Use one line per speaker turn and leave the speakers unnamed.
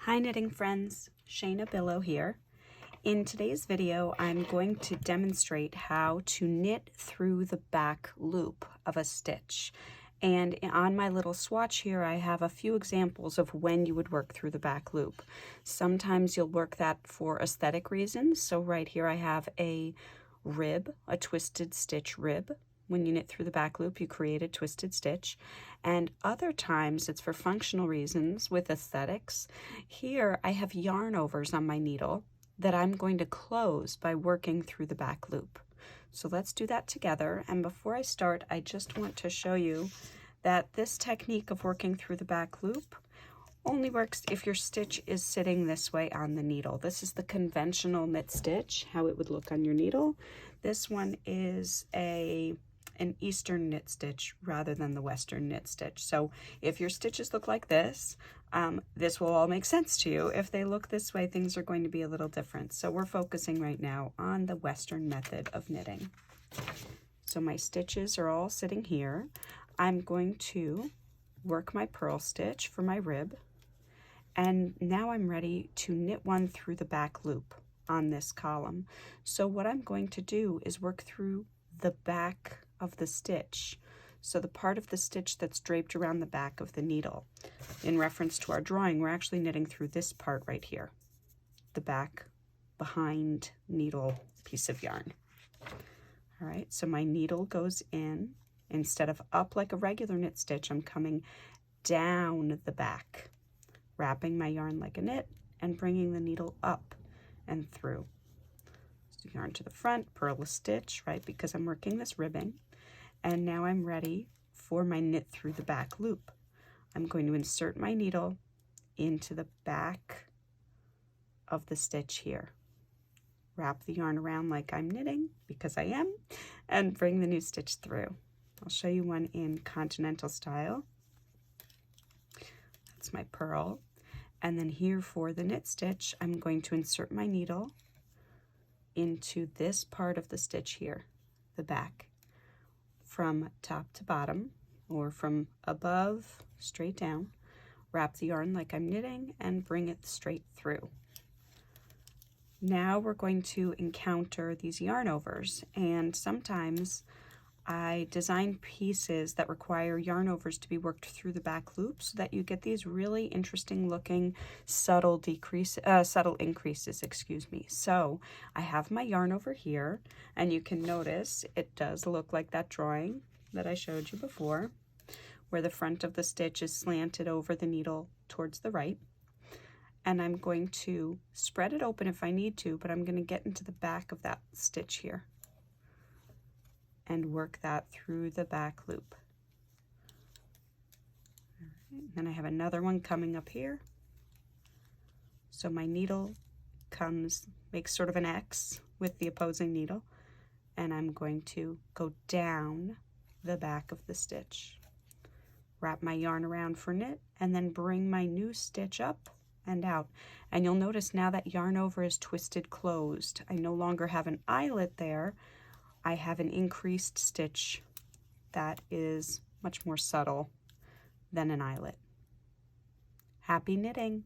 Hi knitting friends, Shaina Bilow here. In today's video, I'm going to demonstrate how to knit through the back loop of a stitch. And on my little swatch here, I have a few examples of when you would work through the back loop. Sometimes you'll work that for aesthetic reasons. So right here I have a rib, a twisted stitch rib. When you knit through the back loop, you create a twisted stitch. And other times it's for functional reasons with aesthetics. Here I have yarn overs on my needle that I'm going to close by working through the back loop. So let's do that together. And before I start, I just want to show you that this technique of working through the back loop only works if your stitch is sitting this way on the needle. This is the conventional knit stitch, how it would look on your needle. This one is an Eastern knit stitch rather than the Western knit stitch. So if your stitches look like this, this will all make sense to you. If they look this way, things are going to be a little different. So we're focusing right now on the Western method of knitting. So my stitches are all sitting here. I'm going to work my purl stitch for my rib. And now I'm ready to knit one through the back loop on this column. So what I'm going to do is work through the back of the stitch. So the part of the stitch that's draped around the back of the needle. In reference to our drawing, we're actually knitting through this part right here, the back behind needle piece of yarn. All right, so my needle goes in. Instead of up like a regular knit stitch, I'm coming down the back, wrapping my yarn like a knit and bringing the needle up and through. So yarn to the front, purl a stitch, right, because I'm working this ribbing. And now I'm ready for my knit through the back loop. I'm going to insert my needle into the back of the stitch here. Wrap the yarn around like I'm knitting, because I am, and bring the new stitch through. I'll show you one in continental style. That's my purl. And then here for the knit stitch, I'm going to insert my needle into this part of the stitch here, the back, from top to bottom, or from above straight down. Wrap the yarn like I'm knitting and bring it straight through. Now we're going to encounter these yarn overs, and sometimes I design pieces that require yarn overs to be worked through the back loop so that you get these really interesting looking subtle increases, excuse me. So I have my yarn over here, and you can notice it does look like that drawing that I showed you before, where the front of the stitch is slanted over the needle towards the right. And I'm going to spread it open if I need to, but I'm going to get into the back of that stitch here and work that through the back loop. All right. Then I have another one coming up here. So my needle makes sort of an X with the opposing needle, and I'm going to go down the back of the stitch. Wrap my yarn around for knit, and then bring my new stitch up and out. And you'll notice now that yarn over is twisted closed. I no longer have an eyelet there. I have an increased stitch that is much more subtle than an eyelet. Happy knitting!